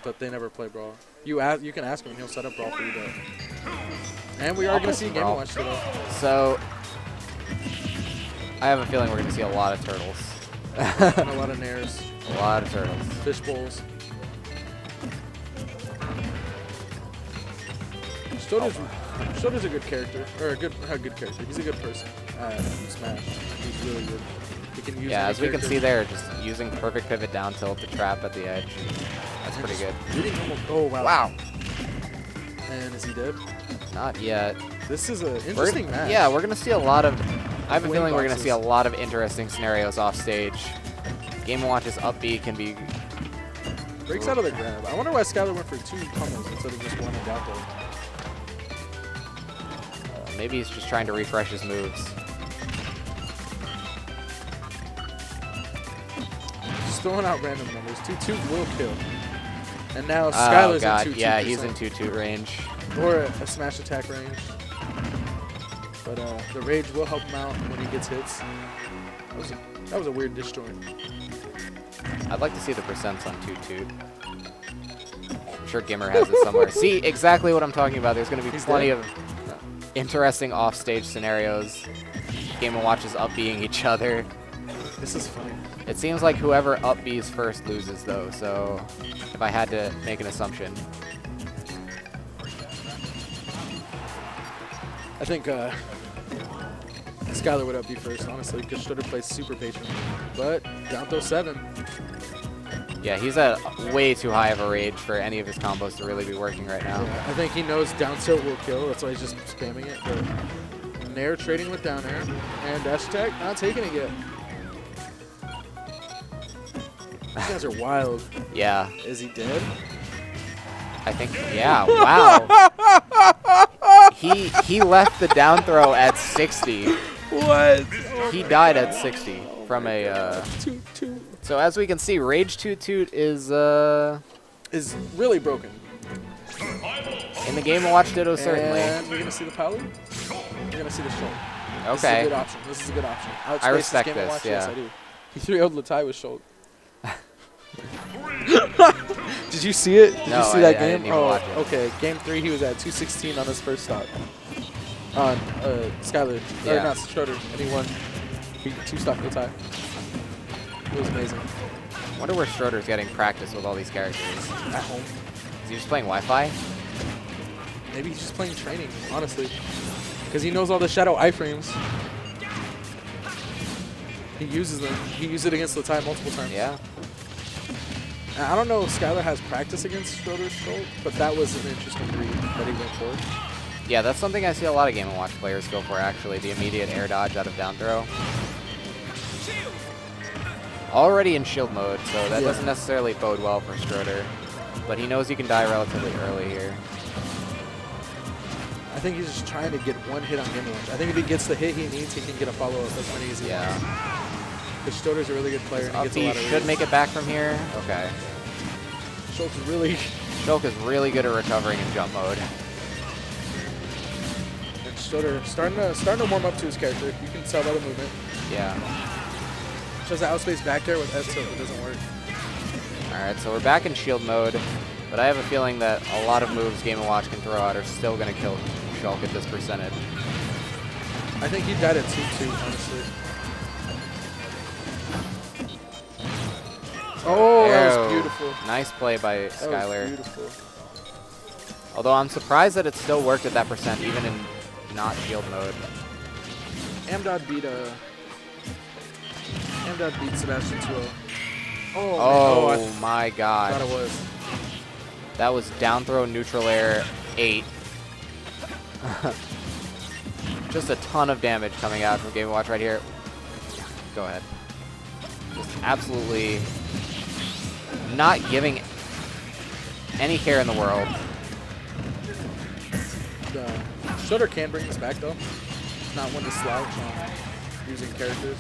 but they never play Brawl. You can ask him, and he'll set up Brawl for you, though. And we are going to see Game & Watch today. So, I have a feeling we're going to see a lot of turtles. A lot of nairs. A lot of turtles. Fish bowls. Stroder's a good character, or a good character. He's a good person in Smash. He's really good. He can use as we can see there, just using perfect pivot down tilt to trap at the edge. That's pretty good. Oh wow! Wow. And is he dead? Not yet. This is an interesting match. Yeah, we're gonna see a lot of. I have a feeling we're gonna see a lot of interesting scenarios off stage. Game & Watch's up B can be. Breaks out of the grab. I wonder why Skylar went for 2 pummels instead of just 1 and down throw. Maybe he's just trying to refresh his moves. Just throwing out random numbers. 2-2 will kill. And now Skylar's in 2-2. Yeah, he's in 2-2 range. Or a smash attack range. But the rage will help him out when he gets hits. That was a weird disjoint. I'd like to see the percents on 2-2. I'm sure Gimmer has it somewhere. See, exactly what I'm talking about. There's going to be plenty of interesting off-stage scenarios. Game & Watch is up-being each other. This is funny. It seems like whoever up-Bs first loses, though, so if I had to make an assumption. I think Skylar would up-B first, honestly, because Stroder plays super patient. But down throw 7. Yeah, he's at way too high of a rage for any of his combos to really be working right now. Yeah, I think he knows down tilt will kill, that's why he's just spamming it. But Nair trading with down air, and dash attack, not taking it yet. These guys are wild. Yeah. Is he dead? I think, yeah, wow. He left the down throw at 60. What? He died at 60 from a... Toot. So as we can see, Rage Toot is really broken. In the Game & Watch Ditto, certainly. And we're gonna see the Palu. We're gonna see the Shoal. Okay. This is a good option. This is a good option. I respect this. Watch. Yeah. Yes, I do. He 3-0'd Latai with Shoal. Did you see it? Did you see that game? I didn't even watch it. Okay. Game 3, he was at 216 on his first stop. On Skylar. Yeah. Or not Stroder. And he won. He 2-stopped Latai. It was amazing. I wonder where Stroder's getting practice with all these characters. At home. Is he just playing Wi-Fi? Maybe he's just playing training, honestly. Because he knows all the shadow iframes. He uses them. He used it against Latai multiple times. Yeah. I don't know if Skylar has practice against Stroder's Shoal, but that was an interesting read that he went for. Yeah, that's something I see a lot of Game & Watch players go for, actually. The immediate air dodge out of down throw. Already in shield mode, so that doesn't necessarily bode well for Stroder. But he knows he can die relatively early here. I think he's just trying to get one hit on Game & Watch. I think if he gets the hit he needs, he can get a follow-up as many as he wants. Because Stroder's a really good player. And he gets a lot of should make it back from here. Okay. Shulk is really good at recovering in jump mode. And Stroder starting to warm up to his character. You can tell by the movement. Yeah. Shows the outspace back there with S tilt. It doesn't work. Alright, so we're back in shield mode. But I have a feeling that a lot of moves Game & Watch can throw out are still going to kill Shulk at this percentage. I think he died at 2-2, honestly. Oh, that was beautiful. Nice play by Skylar. That was beautiful. Although I'm surprised that it still worked at that percent, even in not shield mode. Amdod beat Sebastian 2-0. Oh, my God. I thought it was. That was down throw neutral air 8. Just a ton of damage coming out from Game & Watch right here. Go ahead. Just absolutely not giving any care in the world. Stroder can bring this back, though. It's not one to slouch on using characters.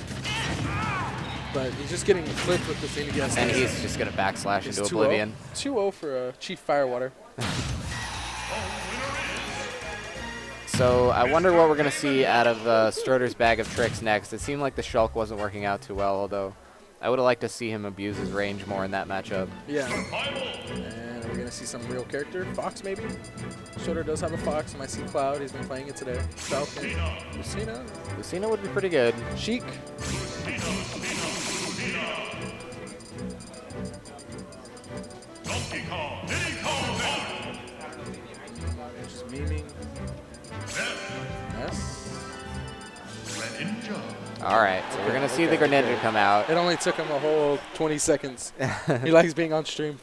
But he's just getting clipped with the thing against. And he's just going to backslash into oblivion. 2-0 for Chief Firewater. So I wonder what we're going to see out of Stroder's bag of tricks next. It seemed like the Shulk wasn't working out too well, although I would have liked to see him abuse his range more in that matchup. Yeah. And to see some real character. Fox, maybe? Stroder does have a Fox. I might see Cloud. He's been playing it today. Falcon. Lucina. Lucina would be pretty good. Sheik. Just memeing. Yes. Alright, so we're going to see the Greninja come out. It only took him a whole 20 seconds. He likes being on stream.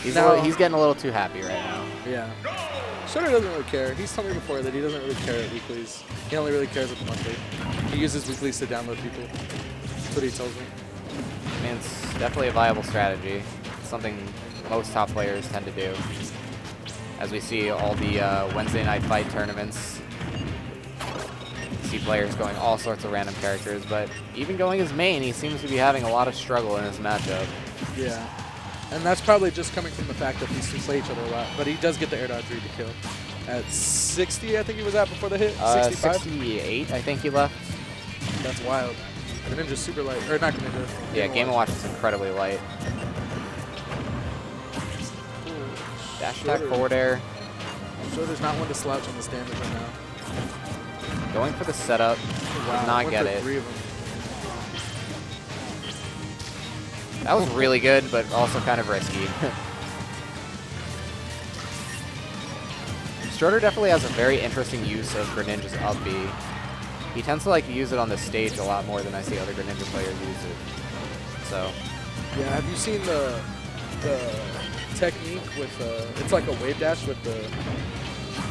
He's getting a little too happy right now. Yeah. Stroder doesn't really care. He's told me before that he doesn't really care at weeklies. He only really cares at the monthly. He uses weeklies to download people. That's what he tells me. I mean, it's definitely a viable strategy. It's something most top players tend to do. As we see all the Wednesday night fight tournaments, you see players going all sorts of random characters, but even going his main, he seems to be having a lot of struggle in this matchup. Yeah. And that's probably just coming from the fact that these two play each other a lot. But he does get the air dodge read to kill. At 60, I think he was at before the hit. 65? 68, I think he left. That's wild. Greninja's super light. Or not Greninja. Yeah, Game & Watch is incredibly light. Dash attack forward air. Stroder's not one to slouch on this damage right now. Going for the setup. Wow, Did not get it. 3 of them. That was really good, but also kind of risky. Stroder definitely has a very interesting use of Greninja's up B. He tends to like use it on the stage a lot more than I see other Greninja players use it. So. Yeah, have you seen the technique with it's like a wave dash with the.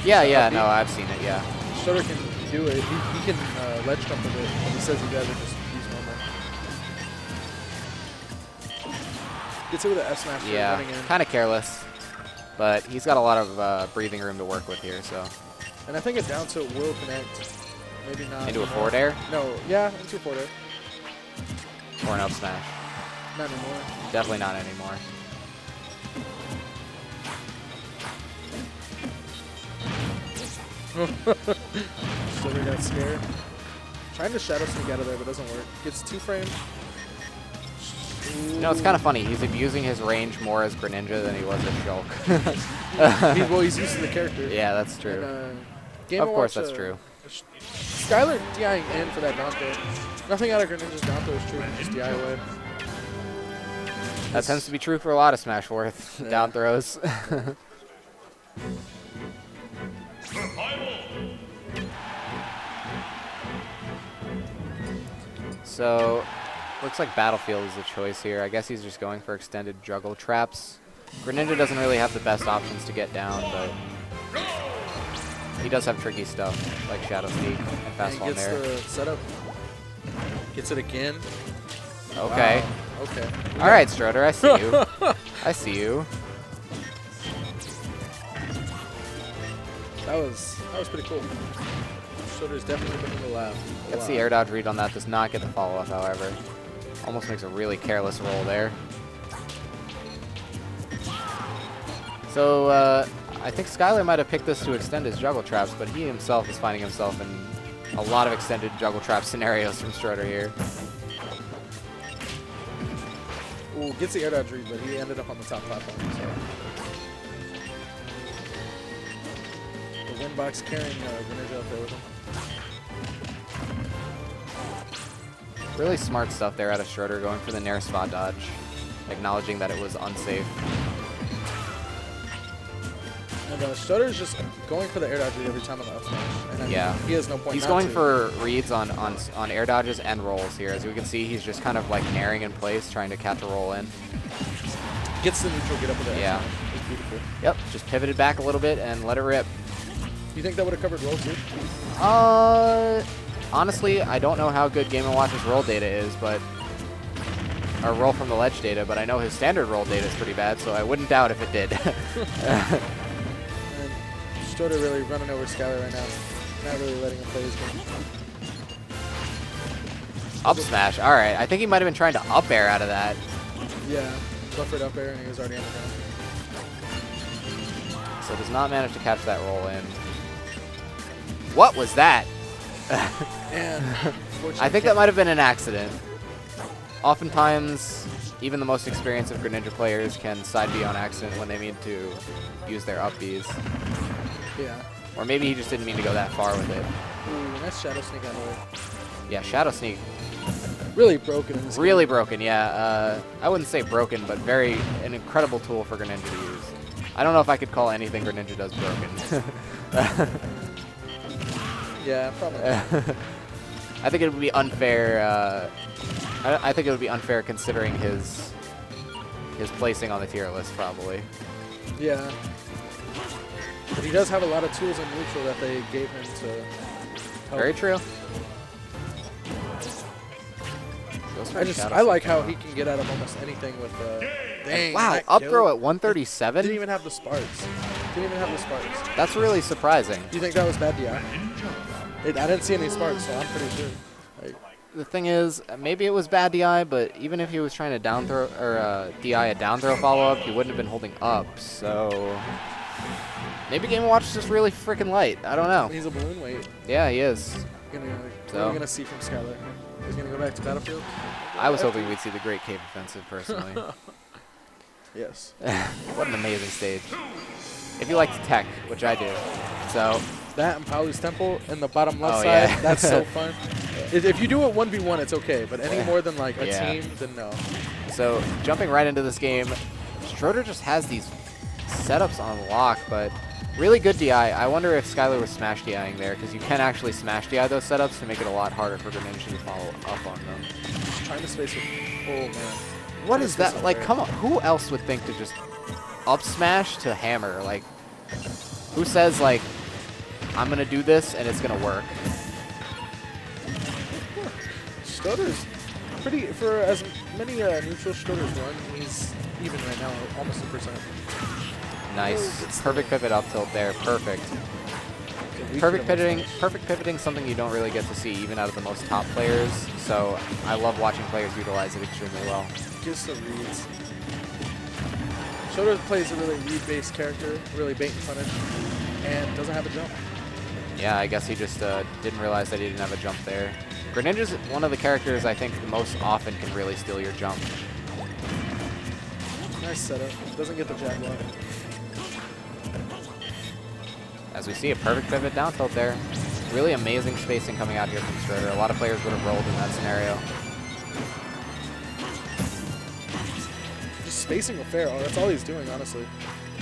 Yeah, no, I've seen it. Yeah. Stroder can do it. He can ledge jump with it. And he says he does it just use normal. Gets it with an F smash. Yeah, kind of careless, but he's got a lot of breathing room to work with here. So. And I think a down tilt will connect. Maybe not. Into a forward air? No, yeah, into a forward air. Or an up smash. Not anymore. Definitely not anymore. Stroder got scared. Trying to shadow sneak out of there, but doesn't work. Gets 2 frame. You know, it's kind of funny. He's abusing his range more as Greninja than he was as Shulk. Well, he's used to the character. Yeah, that's true. And, of course, that's true. Skylar DIing in for that down throw. Nothing out of Greninja's down throw is true. Just DI away. That tends to be true for a lot of Smashworth down throws. So, looks like Battlefield is the choice here. I guess he's just going for extended juggle traps. Greninja doesn't really have the best options to get down, but he does have tricky stuff like Shadow Sneak and Fast Fall Nair. Gets the setup. Gets it again. Okay. Wow. Okay. All right, Stroder, I see you. I see you. That was pretty cool. Stroder's definitely been in the lab. Gets the air dodge read on that. Does not get the follow up, however. Almost makes a really careless roll there. So I think Skylar might have picked this to extend his juggle traps, but he himself is finding himself in a lot of extended juggle trap scenarios from Stroder here. Ooh, gets the air dodge read, but he ended up on the top platform. So. The windbox carrying Greninja up there with him. Really smart stuff there out of Stroder, going for the Nair spot dodge, acknowledging that it was unsafe. And Stroder's just going for the air dodge read every time on the up smash. And yeah. He has no point. He's going for reads on air dodges and rolls here. As we can see, he's just kind of like nairing in place, trying to catch a roll in. Gets the neutral get up with it. Yeah. It's beautiful. Yep, just pivoted back a little bit and let it rip. You think that would have covered roll too? Honestly, I don't know how good Game & Watch's roll data is, but or roll from the ledge data, but I know his standard roll data is pretty bad, so I wouldn't doubt if it did. And Stroder really running over Skylar right now. Not really letting him play his game. Up smash. All right. I think he might have been trying to up air out of that. Yeah. Buffered up air, and he was already on the ground. So does not manage to catch that roll in. What was that? And I think that might have been an accident. Oftentimes, even the most experienced of Greninja players can side B on accident when they mean to use their up Bs. Yeah. Or maybe he just didn't mean to go that far with it. Ooh, nice Shadow Sneak out of the way. Yeah, Shadow Sneak. Really broken in this Really game. broken, yeah. I wouldn't say broken, but an incredible tool for Greninja to use. I don't know if I could call anything Greninja does broken. Yeah, probably. I think it would be unfair. I think it would be unfair considering his placing on the tier list, probably. Yeah. But he does have a lot of tools in neutral that they gave him to help. Very true. I like how he can get out of almost anything with dang, wow, up throw at 137? Didn't even have the sparks. Didn't even have the sparks. That's really surprising. Do you think that was bad DI? I didn't see any sparks, so I'm pretty sure. The thing is, maybe it was bad DI, but even if he was trying to down throw or DI a down throw follow up, he wouldn't have been holding up. So maybe Game & Watch is just really freaking light. I don't know. He's a balloon weight. Yeah, he is. What are we gonna see from Skylar? He's gonna go back to Battlefield. I was hoping we'd see the Great Cave Offensive personally. Yes. What an amazing stage. If you like tech, which I do, so. That and Palu's Temple in the bottom left side, yeah. that's so fun. If you do it 1v1, it's okay, but any more than like a Yeah. team, then no. So jumping right into this game, Stroder just has these setups on lock, but really good DI. I wonder if Skylar was smash DIing there, because you can actually smash DI those setups to make it a lot harder for Greninja to follow up on them. Trying to space with, oh man. What is that? Like, come on, who else would think to just up smash to hammer? Like, who says like, I'm gonna do this and it's gonna work? Stroder's pretty, for as many neutral Stroder's run, he's even right now, almost 1%. Nice. Perfect pivot up tilt there. Perfect. Perfect pivoting, something you don't really get to see even out of the most top players. So I love watching players utilize it extremely well. Just the reads. Stroder plays a really read-based character, really bait and punish, and doesn't have a jump. Yeah, I guess he just didn't realize that he didn't have a jump there. Greninja's one of the characters I think most often can really steal your jump. Nice setup. Doesn't get the jab block. As we see, a perfect pivot down tilt there. Really amazing spacing coming out here from Stroder. A lot of players would have rolled in that scenario. Just spacing with fair. That's all he's doing, honestly.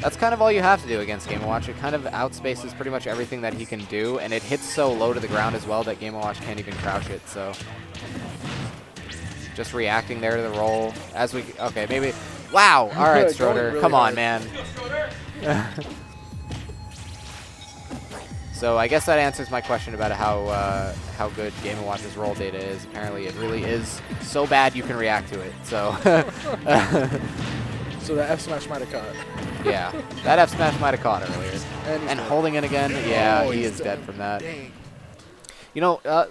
That's kind of all you have to do against Game & Watch. It kind of outspaces pretty much everything that he can do, and it hits so low to the ground as well that Game & Watch can't even crouch it, so. Just reacting there to the roll. As we, okay, maybe, wow, all right, Stroder, really come on, man. So I guess that answers my question about how good Game & Watch's roll data is. Apparently it really is so bad you can react to it, so. So the F smash might have caught. Yeah, that F smash might have caught earlier. And holding it again, yeah, he is dead from that. Dang. You know,